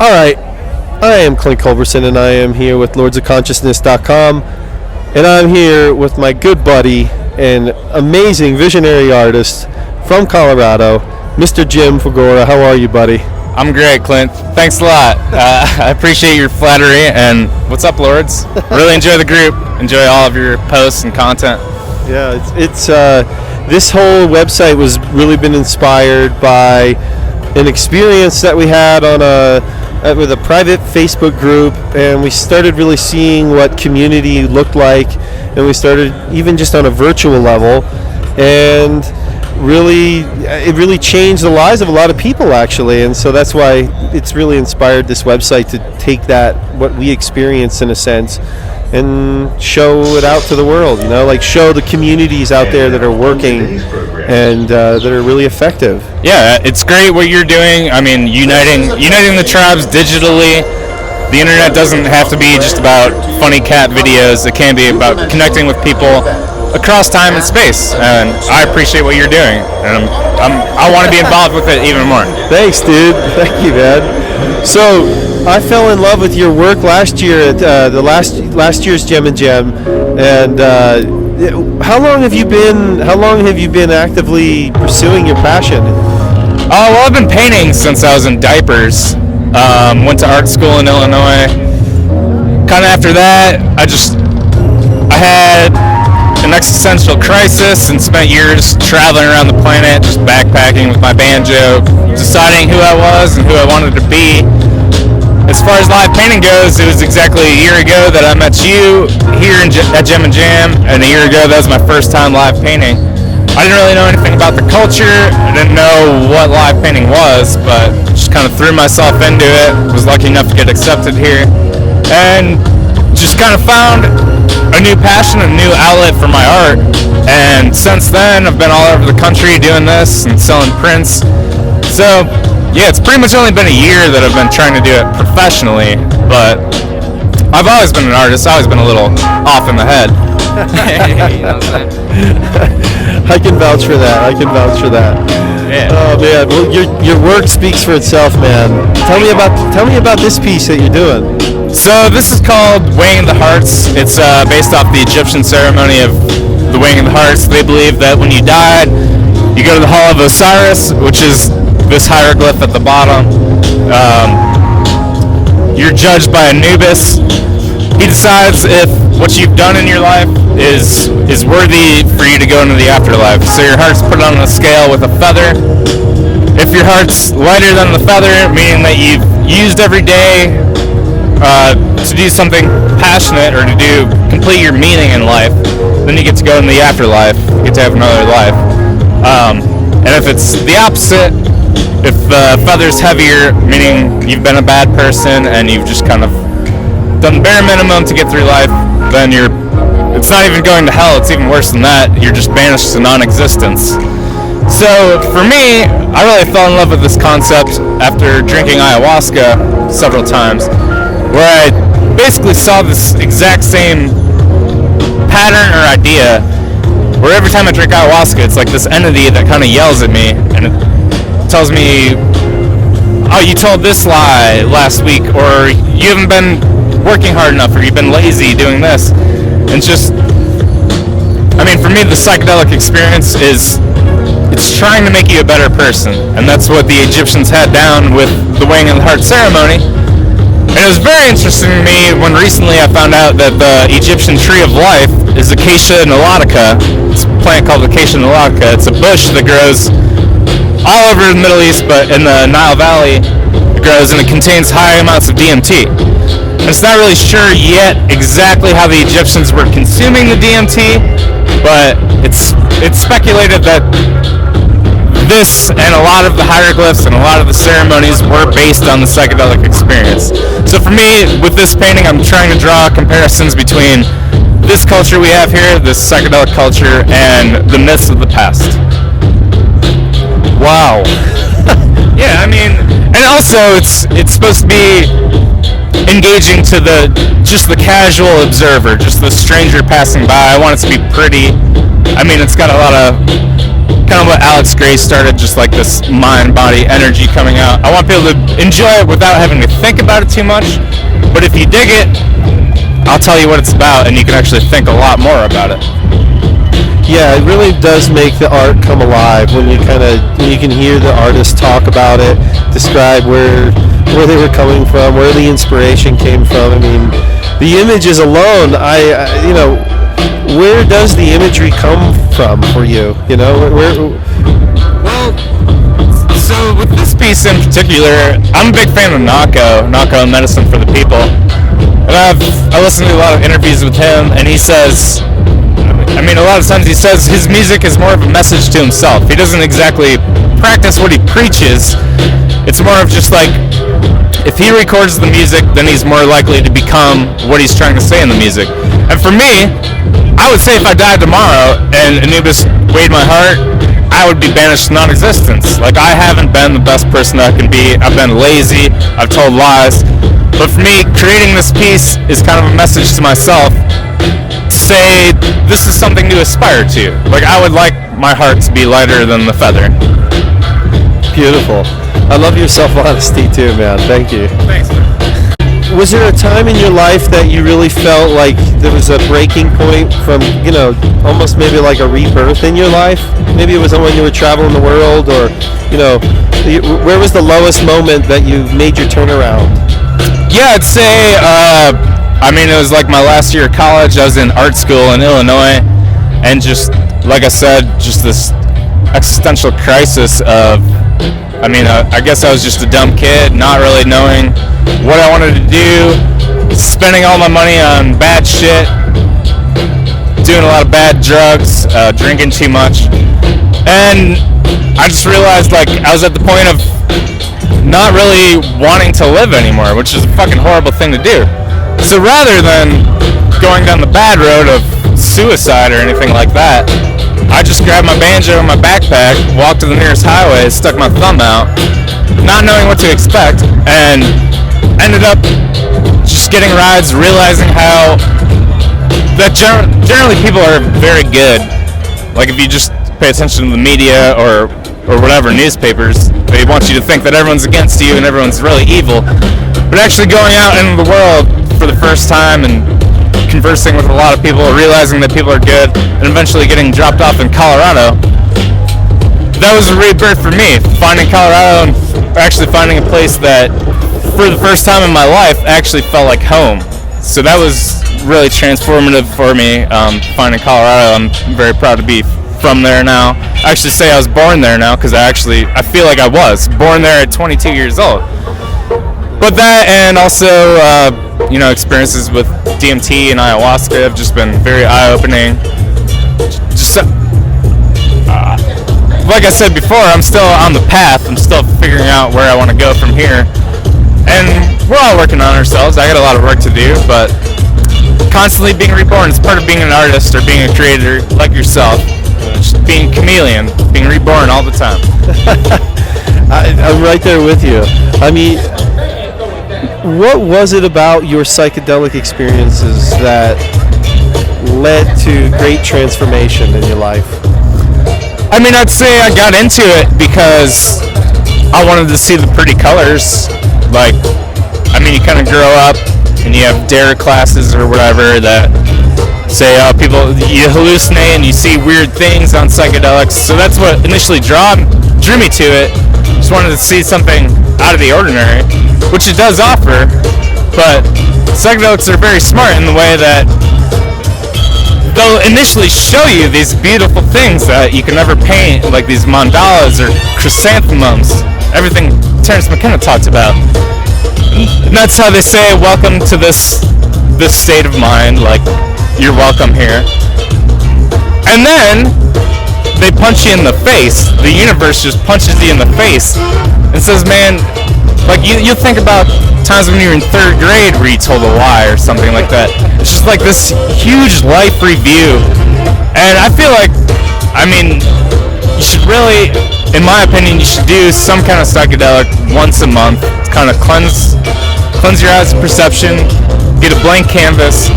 All right, I am Clint Culberson, and I am here with lordsofconsciousness.com, and I'm here with my good buddy and amazing visionary artist from Colorado, Mr. Jim Figora. How are you, buddy? I'm great, Clint. Thanks a lot. I appreciate your flattery, and what's up, Lords? Really enjoy the group. Enjoy all of your posts and content. Yeah, it's this whole website was really been inspired by an experience that we had on with a private Facebook group, and we started really seeing what community looked like, and we started even just on a virtual level, and it really changed the lives of a lot of people, actually. And so that's why it's really inspired this website to take that, what we experienced in a sense, and show it out to the world, like show the communities out there that are working and that are really effective. Yeah, it's great what you're doing. I mean, uniting the tribes digitally. The internet doesn't have to be just about funny cat videos. It can be about connecting with people across time and space, and I appreciate what you're doing, and I want to be involved with it even more. Thanks, dude. Thank you, man. So I fell in love with your work last year at the last year's Gem and Gem, and how long have you been actively pursuing your passion? Oh, well, I've been painting since I was in diapers. Went to art school in Illinois. Kind of after that, I had an existential crisis and spent years traveling around the planet, just backpacking with my banjo, deciding who I was and who I wanted to be. As far as live painting goes, it was exactly a year ago that I met you here at Gem and Jam, and a year ago that was my first time live painting. I didn't really know anything about the culture. I didn't know what live painting was, but just kind of threw myself into it. Was lucky enough to get accepted here, and just kind of found a new passion, a new outlet for my art. And since then, I've been all over the country doing this and selling prints. So yeah, it's pretty much only been a year that I've been trying to do it professionally, but I've always been an artist. I've always been a little off in the head. You know what I'm saying? I can vouch for that. Yeah. Oh man, well, your work speaks for itself, man. Tell me about this piece that you're doing. So this is called Weighing the Hearts. It's based off the Egyptian ceremony of the weighing of the hearts. They believe that when you died, you go to the Hall of Osiris, which is this hieroglyph at the bottom. You're judged by Anubis. He decides if what you've done in your life is worthy for you to go into the afterlife. So your heart's put on a scale with a feather. If your heart's lighter than the feather, meaning that you've used every day to do something passionate or to complete your meaning in life, then you get to go in the afterlife. You get to have another life. And if it's the opposite, if the feather's heavier, meaning you've been a bad person and you've just kind of done bare minimum to get through life, then it's not even going to hell, it's even worse than that. You're just banished to non-existence. So for me, I really fell in love with this concept after drinking ayahuasca several times, where I basically saw this exact same pattern or idea, where every time I drink ayahuasca, it's like this entity that kind of yells at me, and it tells me, oh, you told this lie last week, or you haven't been working hard enough, or you've been lazy doing this. And just, I mean, for me, the psychedelic experience it's trying to make you a better person, and that's what the Egyptians had down with the weighing of the heart ceremony. And it was very interesting to me when recently I found out that the Egyptian tree of life is Acacia nilotica. It's a plant called Acacia nilotica. It's a bush that grows all over the Middle East, but in the Nile Valley it grows, and it contains high amounts of DMT. And it's not really sure yet exactly how the Egyptians were consuming the DMT, but it's speculated that this and a lot of the hieroglyphs and a lot of the ceremonies were based on the psychedelic experience. So for me, with this painting, I'm trying to draw comparisons between this culture we have here, this psychedelic culture, and the myths of the past. Wow. Yeah, I mean, and also it's supposed to be engaging to the casual observer, just the stranger passing by. I want it to be pretty. I mean, it's got a lot of kind of what Alex Gray started, just like this mind-body energy coming out. I want people to enjoy it without having to think about it too much. But if you dig it, I'll tell you what it's about, and you can actually think a lot more about it. Yeah, it really does make the art come alive when you can hear the artist talk about it, describe where they were coming from, where the inspiration came from. I mean, the images alone, where does the imagery come from for you? You know, Well, so with this piece in particular, I'm a big fan of Nako Medicine for the People. And I listen to a lot of interviews with him, and he says, a lot of times he says his music is more of a message to himself. He doesn't exactly practice what he preaches. It's more of just like, if he records the music, then he's more likely to become what he's trying to say in the music. And for me, I would say if I died tomorrow and Anubis weighed my heart, I would be banished to non-existence. Like, I haven't been the best person I can be. I've been lazy. I've told lies. But for me, creating this piece is kind of a message to myself to say this is something to aspire to. Like, I would like my heart to be lighter than the feather. Beautiful. I love your self-honesty too, man. Thank you. Thanks, man. Was there a time in your life that you really felt like there was a breaking point from, almost maybe like a rebirth in your life? Maybe it was when you were traveling the world, or, where was the lowest moment that you made your turnaround? Yeah, I'd say, it was like my last year of college. I was in art school in Illinois, and just, like I said, just this existential crisis of, I guess I was just a dumb kid, not really knowing what I wanted to do, spending all my money on bad shit, doing a lot of bad drugs, drinking too much, and I just realized, like, I was at the point of not really wanting to live anymore, which is a fucking horrible thing to do. So rather than going down the bad road of suicide or anything like that, I just grabbed my banjo and my backpack, walked to the nearest highway, stuck my thumb out, not knowing what to expect, and ended up just getting rides, realizing how that generally people are very good. Like, if you just pay attention to the media or whatever, newspapers, they want you to think that everyone's against you and everyone's really evil. But actually going out into the world for the first time and conversing with a lot of people, realizing that people are good, and eventually getting dropped off in Colorado, that was a rebirth for me. Finding Colorado and actually finding a place that, for the first time in my life, actually felt like home. So that was really transformative for me, finding Colorado. I'm very proud to be from there now. I actually say I was born there now, because I feel like I was born there at 22 years old. But that, and also experiences with DMT and ayahuasca have just been very eye-opening. Just like I said before, I'm still on the path. I'm still figuring out where I want to go from here, and we're all working on ourselves. I got a lot of work to do, but constantly being reborn is part of being an artist or being a creator like yourself. Just being a chameleon, being reborn all the time. I'm right there with you. What was it about your psychedelic experiences that led to great transformation in your life? I'd say I got into it because I wanted to see the pretty colors. Like, you kind of grow up and you have dare classes or whatever that say, you hallucinate and you see weird things on psychedelics. So that's what initially drew me to it. Just wanted to see something out of the ordinary, which it does offer, but psychedelics are very smart in the way that they'll initially show you these beautiful things that you can never paint, like these mandalas or chrysanthemums, everything Terence-Mckenna talked about. And that's how they say, welcome to this state of mind, like, you're welcome here. And then they punch you in the face. The universe just punches you in the face and says, man, like, you think about times when you were in third grade where you told a lie or something like that. It's just like this huge life review. And I feel like, you should really, in my opinion, you should do some kind of psychedelic once a month to kind of cleanse your eyes of perception, get a blank canvas.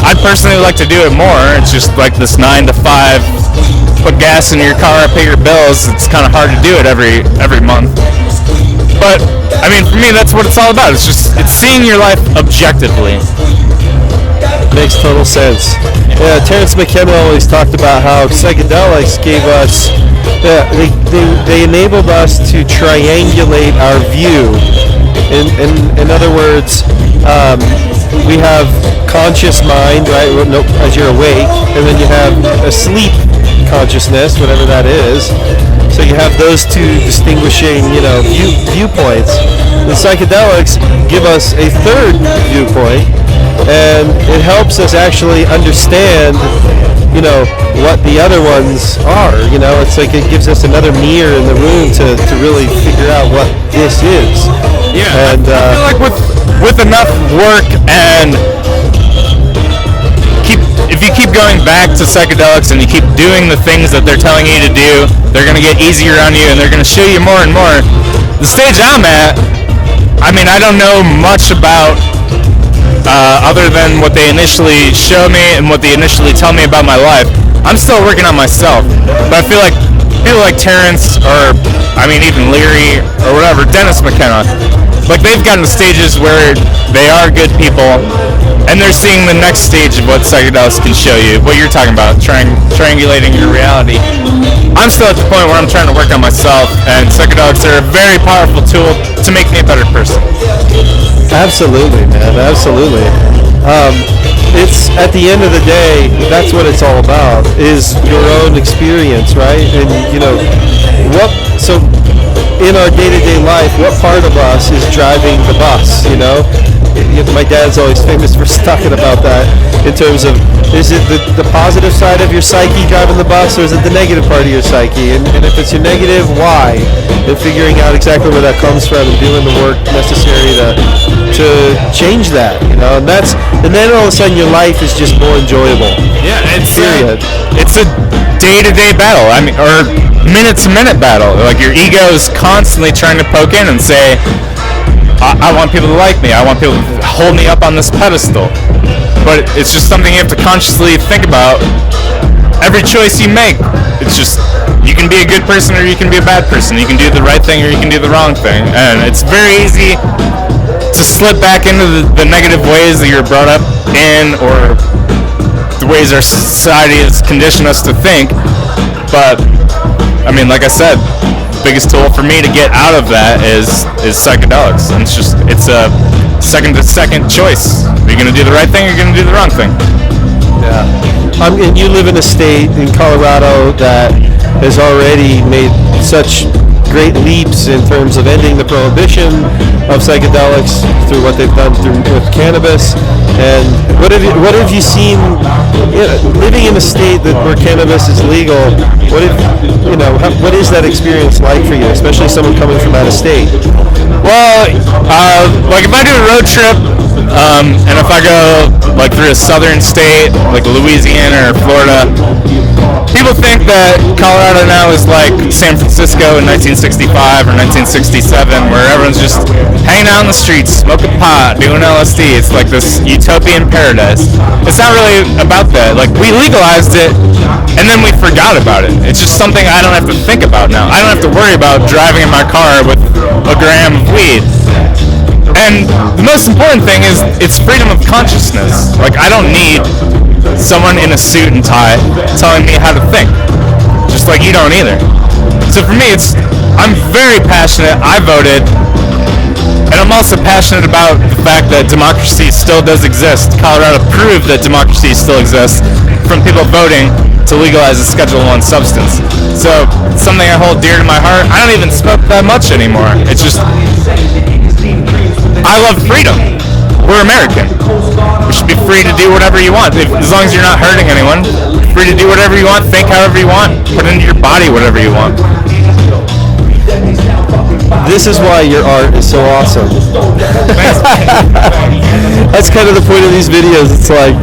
I'd personally like to do it more. It's just like this 9 to 5 put gas in your car, pay your bills. It's kind of hard to do it every month. But I mean, for me, that's what it's all about. It's seeing your life objectively. Makes total sense. Yeah, Terence-Mckenna always talked about how psychedelics gave us, they enabled us to triangulate our view. In other words, we have conscious mind, right, as you're awake, and then you have a sleep consciousness, whatever that is. So you have those two distinguishing, viewpoints. The psychedelics give us a third viewpoint, and it helps us actually understand, what the other ones are. It's like it gives us another mirror in the room to really figure out what this is. Yeah, and I feel like with enough work and if you keep going back to psychedelics and you keep doing the things that they're telling you to do, they're going to get easier on you and they're going to show you more and more. The stage I'm at, I mean, I don't know much about other than what they initially show me and what they initially tell me about my life. I'm still working on myself, but I feel like people like Terence, or even Leary or whatever, Terence-Mckenna, like they've gotten to stages where they are good people and they're seeing the next stage of what psychedelics can show you, what you're talking about, triangulating your reality. I'm still at the point where I'm trying to work on myself, and psychedelics are a very powerful tool to make me a better person. Absolutely, man, absolutely. It's at the end of the day, that's what it's all about, is your own experience, right? And so in our day-to-day life, what part of us is driving the bus? My dad's always famous for talking about that in terms of, is it the positive side of your psyche driving the bus, or is it the negative part of your psyche? And if it's your negative, why? And figuring out exactly where that comes from and doing the work necessary to change that, and then all of a sudden your life is just more enjoyable. Yeah, it's a day-to-day battle. Or minute-to-minute battle. Like your ego is constantly trying to poke in and say, I want people to like me. I want people to hold me up on this pedestal. But it's just something you have to consciously think about every choice you make. It's just, you can be a good person or you can be a bad person. You can do the right thing or you can do the wrong thing. And it's very easy to slip back into the negative ways that you're brought up in, or the ways our society has conditioned us to think. But, like I said, biggest tool for me to get out of that is psychedelics, and it's a second choice. Are you going to do the right thing or are you going to do the wrong thing? Yeah. And you live in a state in Colorado that has already made such great leaps in terms of ending the prohibition of psychedelics through what they've done with cannabis. And what have you seen living in a state where cannabis is legal? What is that experience like for you, especially someone coming from out of state? Well, like if I do a road trip, and if I go like through a southern state like Louisiana or Florida, people think that Colorado now is like San Francisco in 1965 or 1967, where everyone's just hanging out in the streets, smoking pot, doing LSD. It's like this utopian paradise. It's not really about that. Like, we legalized it, and then we forgot about it. It's just something I don't have to think about now. I don't have to worry about driving in my car with a gram of weed. And the most important thing is it's freedom of consciousness. Like, I don't need someone in a suit and tie telling me how to think, just like you don't either. So for me, I'm very passionate. I voted, and I'm also passionate about the fact that democracy still does exist. Colorado proved that democracy still exists from people voting to legalize a Schedule I substance. So it's something I hold dear to my heart. I don't even smoke that much anymore. It's just, I love freedom. We're American. We should be free to do whatever you want. As long as you're not hurting anyone, free to do whatever you want, think however you want, put into your body whatever you want. this is why your art is so awesome. That's kind of the point of these videos. It's like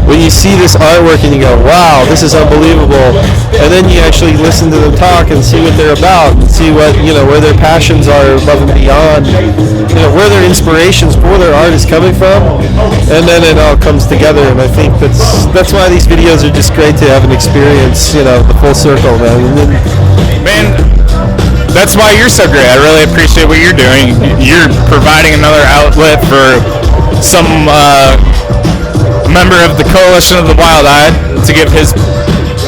when you see this artwork and you go, wow, this is unbelievable, and then you actually listen to them talk and see what they're about and see what, where their passions are above and beyond, where their inspirations for their art is coming from, and then it all comes together. And I think that's why these videos are just great to have an experience, the full circle, man. Man, that's why you're so great. I really appreciate what you're doing. You're providing another outlet for some member of the Coalition of the Wild-Eyed to give his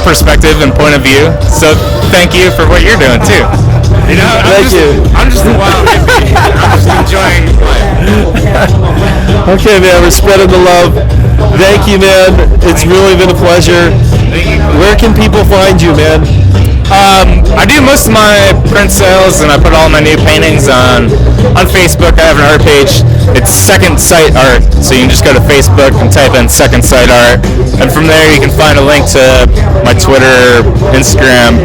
perspective and point of view. So thank you for what you're doing too. Thank you. I'm just a wild hippie. I'm just enjoying life. Okay, man, we're spreading the love. Thank you, man. It's really been a pleasure. Where can people find you, man? I do most of my print sales, and I put all my new paintings on Facebook. I have an art page. It's Second Sight Art, so you can just go to Facebook and type in Second Sight Art, and from there you can find a link to my Twitter, Instagram,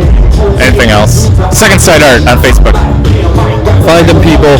anything else. Second Sight Art on Facebook. Find them, people.